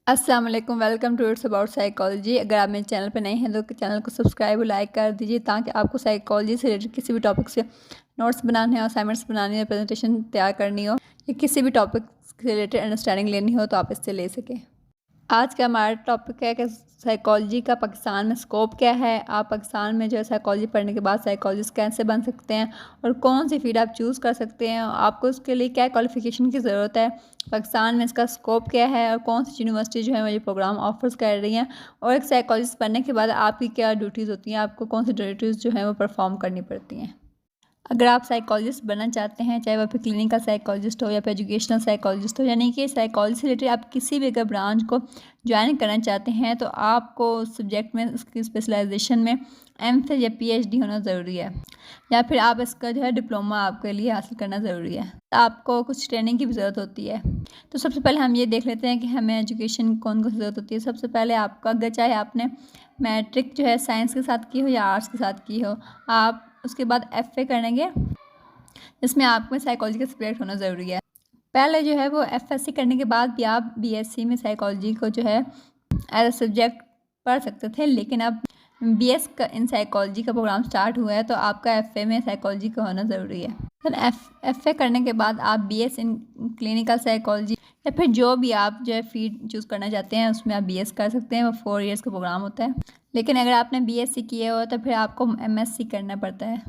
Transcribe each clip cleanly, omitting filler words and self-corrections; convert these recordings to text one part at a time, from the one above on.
अस्सलाम वालेकुम, welcome to it's about psychology. अगर आप मेरे चैनल पर नए हैं तो चैनल को सब्सक्राइब और लाइक कर दीजिए ताकि आपको साइकोलॉजी से रिलेटेड किसी भी टॉपिक से नोट्स बनाने हो, असाइनमेंट्स बनानी हो, प्रेजेंटेशन तैयार करनी हो या किसी भी टॉपिक से रिलेटेड अंडरस्टैंडिंग लेनी हो तो आप इससे ले सकें। आज का हमारा टॉपिक है कि साइकोलॉजी का पाकिस्तान में स्कोप क्या है। आप पाकिस्तान में जो है साइकोलॉजी पढ़ने के बाद साइकोलॉजिस्ट कैसे बन सकते हैं और कौन सी फील्ड आप चूज़ कर सकते हैं, आपको उसके लिए क्या क्वालिफ़िकेशन की ज़रूरत है, पाकिस्तान में इसका स्कोप क्या है और कौन सी यूनिवर्सिटी जो है वो ये प्रोग्राम ऑफर्स कर रही हैं, और एक साइकोलॉजिस्ट बनने के बाद आपकी क्या ड्यूटीज़ होती हैं, आपको कौन सी ड्यूटीज़ जो है वो परफॉर्म करनी पड़ती हैं। अगर आप साइकोलॉजिस्ट बनना चाहते हैं, चाहे वह फिर क्लिनिकल साइकोलॉजिस्ट हो या फिर एजुकेशनल साइकोलॉजिस्ट हो, यानी कि साइकोलॉजी से रिलेटेड आप किसी भी अगर ब्रांच को ज्वाइन करना चाहते हैं तो आपको उस सब्जेक्ट में उसकी स्पेशलाइजेशन में एमफिल या पीएचडी होना ज़रूरी है, या फिर आप इसका जो है डिप्लोमा आपके लिए हासिल करना ज़रूरी है। आपको कुछ ट्रेनिंग की भी ज़रूरत होती है। तो सबसे पहले हम ये देख लेते हैं कि हमें एजुकेशन कौन कौन सी ज़रूरत होती है। सबसे पहले आपका अगर चाहे आपने मैट्रिक जो है साइंस के साथ की हो या आर्ट्स के साथ की हो, आप उसके बाद एफए करेंगे जिसमें आपको साइकोलॉजी का सब्जेक्ट होना ज़रूरी है। पहले जो है वो एफएससी करने के बाद भी आप बीएससी में साइकोलॉजी को जो है एज अ सब्जेक्ट पढ़ सकते थे, लेकिन अब बीएस इन साइकोलॉजी का प्रोग्राम स्टार्ट हुआ है तो आपका एफए में साइकोलॉजी का होना ज़रूरी है। फिर एफए करने के बाद आप बीएस इन क्लिनिकल साइकोलॉजी या फिर जो भी आप जो है फील्ड चूज़ करना चाहते हैं उसमें आप बीएस कर सकते हैं। वो 4 इयर्स का प्रोग्राम होता है, लेकिन अगर आपने बीएससी किया हो तो फिर आपको एमएससी करना पड़ता है।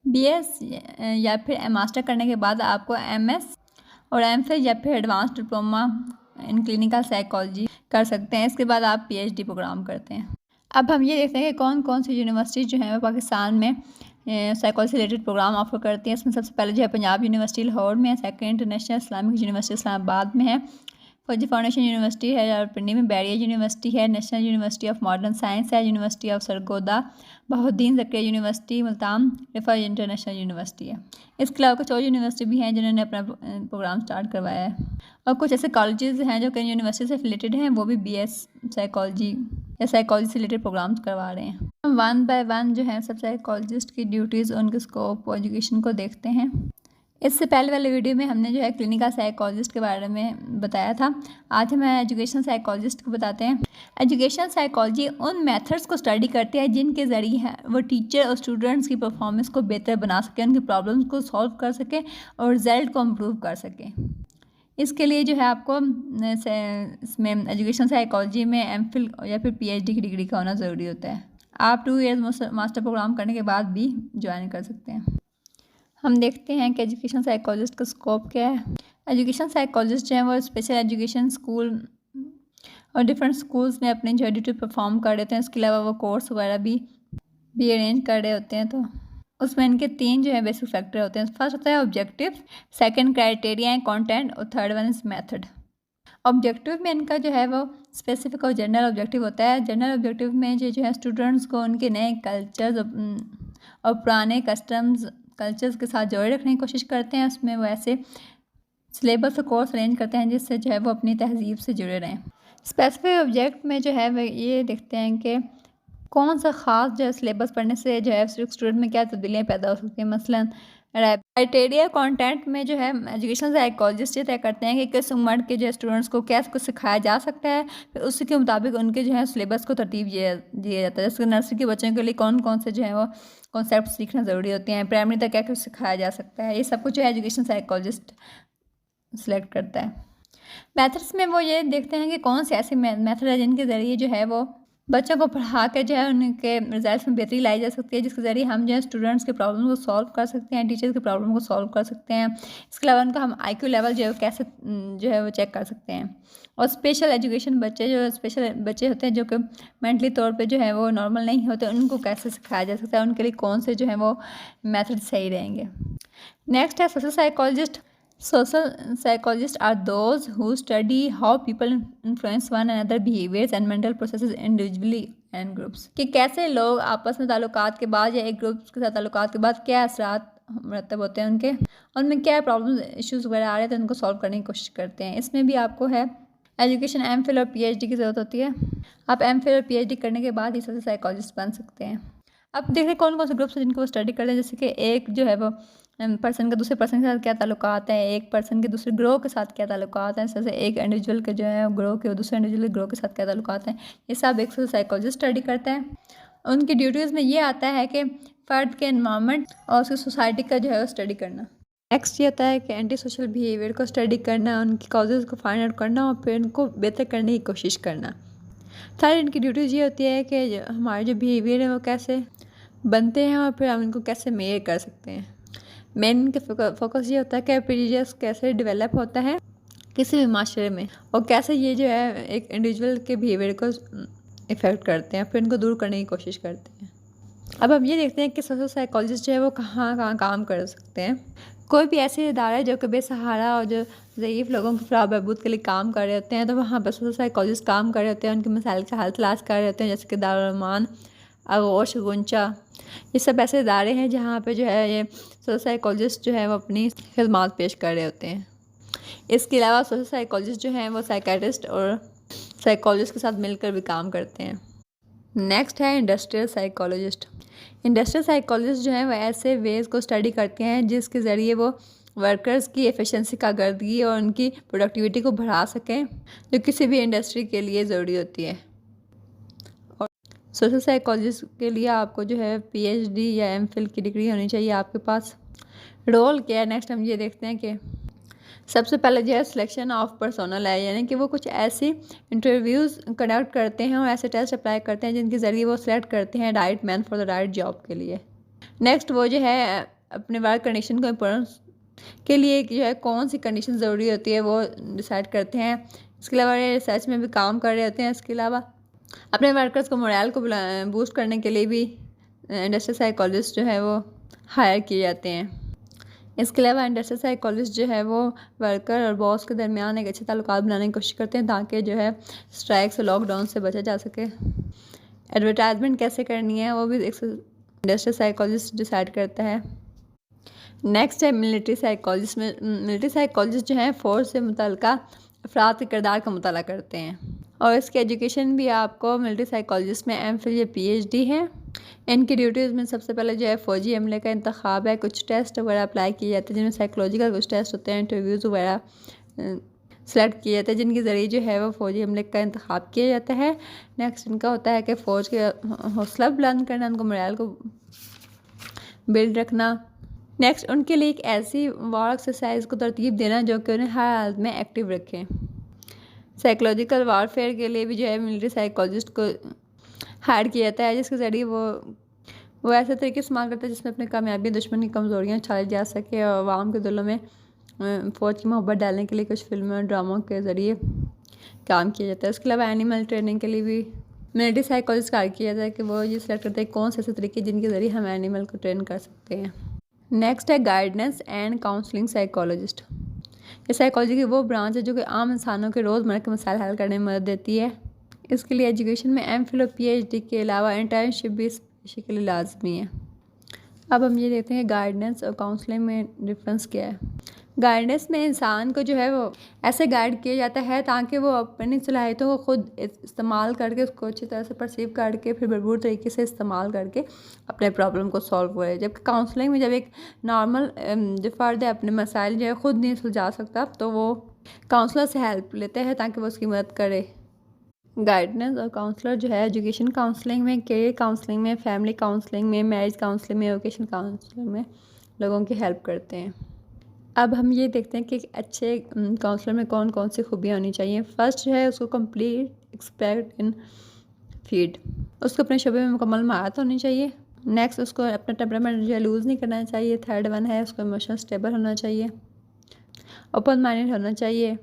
बीएस या फिर मास्टर करने के बाद आपको एमएस और एमफिल या फिर advance diploma in clinical psychology कर सकते हैं। इसके बाद आप पीएचडी प्रोग्राम करते हैं। अब हम ये देखते हैं कि कौन कौन सी यूनिवर्सिटी जो है वो पाकिस्तान में साइकोलॉजी से रिलेटेड प्रोग्राम ऑफर करती हैं। इसमें सबसे पहले जो है पंजाब यूनिवर्सिटी लाहौर में है, second international Islamic university Islamabad में है, फौजी फाउंडेशन यूनिवर्सिटी है रावलपिंडी में, बैरिया यूनिवर्सिटी है, national university of modern science है, university of Sargodha, Bahauddin Zakariya university Multan, Riphah international university है। इसके अलावा कुछ और यूनिवर्सिटी भी हैं जिन्होंने अपना प्रोग्राम स्टार्ट करवाया है, और कुछ ऐसे कॉलेजेस हैं जो कई यूनिवर्सिटी से रिलेटेड हैं, वो भी बीएस साइकोलॉजी या साइकोलॉजी से रिलेटेड प्रोग्राम्स करवा रहे हैं। हम वन बाय वन जो है सब साइकोलॉजिस्ट की ड्यूटीज़, उनके स्कोप और एजुकेशन को देखते हैं। इससे पहले वाले वीडियो में हमने जो है क्लिनिकल साइकोलॉजिस्ट के बारे में बताया था। आज हम एजुकेशनल साइकोलॉजिस्ट को बताते हैं। एजुकेशनल साइकोलॉजी उन मेथड्स को स्टडी करती है जिनके ज़रिए वो टीचर और स्टूडेंट्स की परफॉर्मेंस को बेहतर बना सके, उनकी प्रॉब्लम्स को सॉल्व कर सके और रिजल्ट को इम्प्रूव कर सके। इसके लिए जो है आपको इसमें एजुकेशनल साइकोलॉजी में एमफिल या फिर पीएचडी की डिग्री का होना ज़रूरी होता है। आप 2 इयर्स मास्टर प्रोग्राम करने के बाद भी ज्वाइन कर सकते हैं। हम देखते हैं कि एजुकेशन साइकोलॉजिस्ट का स्कोप क्या है। एजुकेशन साइकोलॉजिस्ट जो है वो स्पेशल एजुकेशन स्कूल और डिफरेंट स्कूल्स में अपने जो ड्यूटी परफॉर्म कर रहे होते हैं। इसके अलावा वो कोर्स वगैरह भी अरेंज कर रहे होते हैं। तो उसमें इनके 3 जो है बेसिक फैक्टर होते हैं। फर्स्ट होता है objective, second criteria and content, और third one is method. Objective में इनका जो है वो स्पेसिफिक और जनरल ऑब्जेक्टिव होता है। जनरल ऑब्जेक्टिव में जो है स्टूडेंट्स को उनके नए कल्चर्स और पुराने कल्चर्स के साथ जोड़े रखने की कोशिश करते हैं। उसमें वो ऐसे सिलेबस और कोर्स अरेंज करते हैं जिससे जो है वो अपनी तहजीब से जुड़े रहें। स्पेसिफिक ऑब्जेक्ट में जो है वो ये देखते हैं कि कौन सा ख़ास जो है सिलेबस पढ़ने से जो है स्टूडेंट में क्या तब्दीलियाँ पैदा हो सकती हैं। मसलन क्राइटेरिया कंटेंट में जो है एजुकेशन साइकोलॉजिस्ट ये तय करते हैं कि किस उम्र के जो है स्टूडेंट्स को क्या कुछ सिखाया जा सकता है, फिर उसी के मुताबिक उनके जो है सिलेबस को तरतीब दिया जाता है। जैसे नर्सरी के बच्चों के लिए कौन कौन से जो है वो कॉन्सेप्ट सीखना ज़रूरी होते हैं, प्राइमरी तक क्या कुछ सिखाया जा सकता है, ये सब कुछ जो है एजुकेशन साइकोलॉजिस्ट सेलेक्ट करता है। मैथड्स में वो ये देखते हैं कि कौन से ऐसे मैथड है जिनके ज़रिए जो है वो बच्चों को पढ़ा के जो है उनके रिजल्ट्स में बेहतरी लाई जा सकती है, जिसके ज़रिए हम जो है स्टूडेंट्स के प्रॉब्लम को सॉल्व कर सकते हैं, टीचर्स के प्रॉब्लम को सॉल्व कर सकते हैं। इसके अलावा उनका हम आईक्यू लेवल जो है कैसे जो है वो चेक कर सकते हैं। और स्पेशल एजुकेशन बच्चे जो स्पेशल बच्चे होते हैं जो कि मेंटली तौर पे जो है वो नॉर्मल नहीं होते, उनको कैसे सिखाया जा सकता है, उनके लिए कौन से जो है वो मेथड सही रहेंगे। नेक्स्ट है social psychologist. Social psychologists are those who study how people influence one another behaviors and mental processes individually and groups। कि कैसे लोग आपस में ताल्लुकात के बाद या एक ग्रुप के साथ ताल्लुकात के बाद क्या असरात मरतब होते हैं उनके, उनमें क्या प्रॉब्लम्स इश्यूज़ वगैरह आ रहे हैं तो उनको सॉल्व करने की कोशिश करते हैं। इसमें भी आपको है एजुकेशन एमफिल और पीएचडी की ज़रूरत होती है। आप एमफिल और पीएचडी करने के बाद ही सोशल साइकोलॉजिस्ट बन सकते हैं। अब देखिए कौन कौन से ग्रुप्स हैं जिनको वो स्टडी करते हैं। जैसे कि एक जो है वो पर्सन का दूसरे पर्सन के साथ क्या ताल्लुकात है, एक पर्सन के दूसरे ग्रोह के साथ क्या ताल्लुकात हैं, जैसे एक इंडिविजुअल के जो है ग्रोह के दूसरे इंडिविजुअल ग्रोह के साथ क्या ताल्लुकात हैं, ये सब एक साइकोलॉजिस्ट स्टडी करता है। उनकी ड्यूटीज़ में ये आता है कि फ़र्द के एनवायरनमेंट और उसकी सोसाइटी का जो है वो स्टडी करना। नेक्स्ट ये होता है कि एंटी सोशल बिहेवियर को स्टडी करना, उनकी कॉजेज़ को फाइंड आउट करना और फिर उनको बेहतर करने की कोशिश करना। थर्ड इनकी ड्यूटीज़ ये होती है कि हमारे जो बिहेवियर है वो कैसे बनते हैं और फिर हम इनको कैसे मेजर कर सकते हैं। मेन इनके फोकस ये होता है कि प्रेजुडिस कैसे डेवलप होता है किसी भी माशरे में और कैसे ये जो है एक इंडिविजुअल के बिहेवियर को इफ़ेक्ट करते हैं, फिर इनको दूर करने की कोशिश करते हैं। अब हम ये देखते हैं कि सोशल साइकोलॉजिस्ट जो है वो कहाँ कहाँ काम कर सकते हैं। कोई भी ऐसे इदारा है जो कि बेसहारा और जो ज़ईफ़ लोगों की फ़लाह बहबूद के लिए काम कर रहे होते हैं, तो वहाँ पर सोशल साइकोलॉजिस्ट काम कर रहे होते हैं, उनके मसाइल का हल तलाश कर रहे होते हैं, जैसे कि दारुल अमान, आगोश, गुंचा, ये सब ऐसे इदारे हैं जहाँ पे जो है ये सोशल साइकोलॉजिस्ट जो है वो अपनी खिदमात पेश कर रहे होते हैं। इसके अलावा सोशल साइकोलॉजिस्ट जो हैं वो साइकेट्रिस्ट और साइकोलॉजिस्ट के साथ मिलकर भी काम करते हैं। नेक्स्ट है इंडस्ट्रियल साइकोलॉजिस्ट। इंडस्ट्रियल साइकोलॉजिस्ट जो हैं वो ऐसे वेज़ को स्टडी करते हैं जिसके ज़रिए वो वर्कर्स की एफिशिएंसी, कारकर्दगी और उनकी प्रोडक्टिविटी को बढ़ा सकें, जो किसी भी इंडस्ट्री के लिए ज़रूरी होती है। और सोशल साइकोलॉजिस्ट के लिए आपको जो है PhD या MPhil की डिग्री होनी चाहिए आपके पास। रोल क्या है, नेक्स्ट हम ये देखते हैं कि सबसे पहले जो है सिलेक्शन ऑफ पर्सोनल है, यानी कि वो कुछ ऐसी इंटरव्यूज़ कंडक्ट करते हैं और ऐसे टेस्ट अप्लाई करते हैं जिनके ज़रिए वो सिलेक्ट करते हैं right man for the right job के लिए। नेक्स्ट वो जो है अपने वर्क कंडीशन को इम्पोर्टेंस के लिए जो है कौन सी कंडीशन ज़रूरी होती है वो डिसाइड करते हैं। इसके अलावा ये रिसर्च में भी काम कर रहे होते हैं। इसके अलावा अपने वर्कर्स को मोरल को बूस्ट करने के लिए भी इंडस्ट्रियल साइकोलॉजिस्ट जो है वो हायर किए जाते हैं। इसके अलावा इंडस्ट्रियल साइकोलॉजिस्ट जो है वो वर्कर और बॉस के दरमियान एक अच्छे ताल्लुकात बनाने की कोशिश करते हैं ताकि जो है स्ट्राइक्स और लॉकडाउन से बचा जा सके। एडवर्टाइजमेंट कैसे करनी है वो भी एक इंडस्ट्रियल साइकोलॉजिस्ट डिसाइड करता है। नेक्स्ट है मिलिट्री साइकोलॉजिस्ट। में मिलिट्री साइकोलॉजिस्ट जो है फ़ौज से मुतल्लिका अफराद के किरदार का मुताला करते हैं और इसकी एजुकेशन भी आपको मिलिट्री साइकोलॉजिस्ट में MPhil या PhD है। इनकी ड्यूटीज़ में सबसे पहले जो है फ़ौजी अमले का इंतखाब है, कुछ टेस्ट वगैरह अप्लाई किए जाते हैं जिनमें साइकोलॉजिकल कुछ टेस्ट होते हैं, इंटरव्यूज़ वगैरह सेलेक्ट किए जाते हैं जिनके ज़रिए जो है वो फ़ौजी अमले का इंतखाब किया जाता है। नेक्स्ट इनका होता है कि फ़ौज के हौसला बुलंद करना, उनको मोरल को बिल्ड रखना। नेक्स्ट उनके लिए एक ऐसी वॉर एक्सरसाइज को तरतीब देना जो कि उन्हें हर हालत में एक्टिव रखें। साइकोलॉजिकल वारफेयर के लिए भी जो है मिलिट्री साइकोलॉजिस्ट को हायर किया जाता है जिसके ज़रिए वो ऐसे तरीके इस्तेमाल करते हैं जिसमें अपनी कामयाबी दुश्मन की कमज़ोरियाँ छाई जा सके और आवाम के दिलों में फ़ौज की मोहब्बत डालने के लिए कुछ फिल्मों और ड्रामों के ज़रिए काम किया जाता है। इसके अलावा एनिमल ट्रेनिंग के लिए भी मिलिट्री साइकोलॉजिस्ट का किया जाता है कि वो ये सिलेक्ट करते हैं कौन से ऐसे तरीके जिनके ज़रिए हम एनिमल को ट्रेन कर सकते हैं। नेक्स्ट है गाइडेंस एंड काउंसलिंग साइकोलॉजिस्ट। ये साइकोलॉजी की वो ब्रांच है जो कि आम इंसानों के रोज़मर्रा के मसाइल हल करने में मदद देती है। इसके लिए एजुकेशन में MPhil और PhD के अलावा इंटर्नशिप भी इस पेशे के लिए लाजमी है। अब हम ये देखते हैं गाइडेंस और काउंसलिंग में डिफरेंस क्या है। गाइडेंस में इंसान को जो है वो ऐसे गाइड किया जाता है ताकि वो अपनी सलाहियतों को खुद इस्तेमाल करके उसको अच्छी तरह से परसीव करके फिर भरपूर तरीके से इस्तेमाल करके अपने प्रॉब्लम को सॉल्व करे। जबकि काउंसलिंग में जब एक नॉर्मल जो फ़र्द है अपने मसाइल जो है ख़ुद नहीं सुलझा सकता तो वो काउंसलर से हेल्प लेते हैं ताकि वो उसकी मदद करे। गाइडेंस और काउंसलर जो है एजुकेशन काउंसलिंग में, करियर काउंसलिंग में, फैमिली काउंसलिंग में, मैरिज काउंसलिंग में, वोकेशन काउंसलिंग में लोगों की हेल्प करते हैं। अब हम ये देखते हैं कि अच्छे काउंसलर में कौन कौन सी खूबियाँ होनी चाहिए। फर्स्ट जो है उसको कंप्लीट एक्सपर्ट इन फील्ड, उसको अपने शोबे में मुकम्मल महारत होनी चाहिए। नेक्स्ट उसको अपना टेम्परामेंट जो है लूज़ नहीं करना चाहिए। थर्ड वन है उसको इमोशनल स्टेबल होना चाहिए, ओपन माइंडेड होना चाहिए,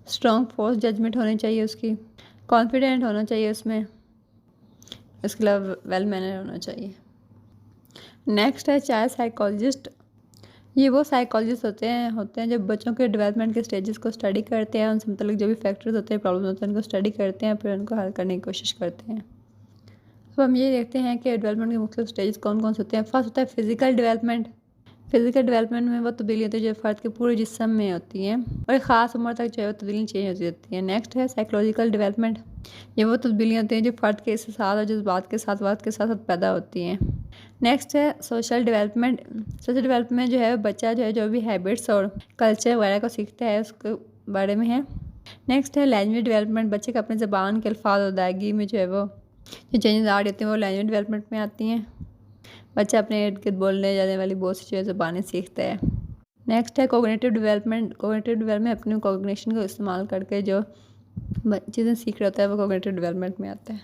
स्ट्रॉन्ग फोर्स जजमेंट होनी चाहिए उसकी, कॉन्फिडेंट होना चाहिए उसमें, इसके अलावा वेल मैनर होना चाहिए। नेक्स्ट है चाइल्ड साइकोलॉजिस्ट। ये वो साइकोलॉजिस्ट होते हैं जो बच्चों के डेवलपमेंट के स्टेजेस को स्टडी करते हैं, उनसे मतलब जो भी फैक्टर्स होते हैं, प्रॉब्लम होते हैं, उनको स्टडी करते हैं, फिर उनको हल करने की कोशिश करते हैं। अब हम ये देखते हैं कि डेवलपमेंट के मुख्तलिफ स्टेजेस कौन कौन से होते हैं। फर्स्ट होता है फिज़िकल डेवलपमेंट, फिजिकल डेवलपमेंट में वो तब्दीली होती है जो फ़र्द के पूरे जिस्म में होती हैं और एक ख़ास उम्र तक जो है वो तब्दीली चेंज होती रहती है। नेक्स्ट है साइकोलॉजिकल डेवलपमेंट। ये वो तब्दीलियाँ होती हैं जो फ़र्द के एहसास और जज्बात के साथ वक्त के साथ साथ पैदा होती हैं। नेक्स्ट है सोशल डेवलपमेंट। सोशल डेवलपमेंट जो है बच्चा जो है जो भी हैबिट्स और कल्चर वगैरह को सीखता है उसके बारे में है। नेक्स्ट है लैंग्वेज डेवलपमेंट। बच्चे को अपनी ज़बान के अल्फाज और अदायगी में जो है वो जो चेंजेस आ रही होती हैं वो लैंग्वेज डेवलपमेंट में आती हैं। बच्चा अपने इर्द गिर्द बोलने जाने वाली बहुत सी ज़बानें सीखता है। नेक्स्ट है कोग्निटिव डेवलपमेंट। कोग्निटिव डेवलपमेंट अपने कोग्निशन को इस्तेमाल करके जो चीज़ें सीख रहा होता है वो कोग्निटिव डेवलपमेंट में आता है।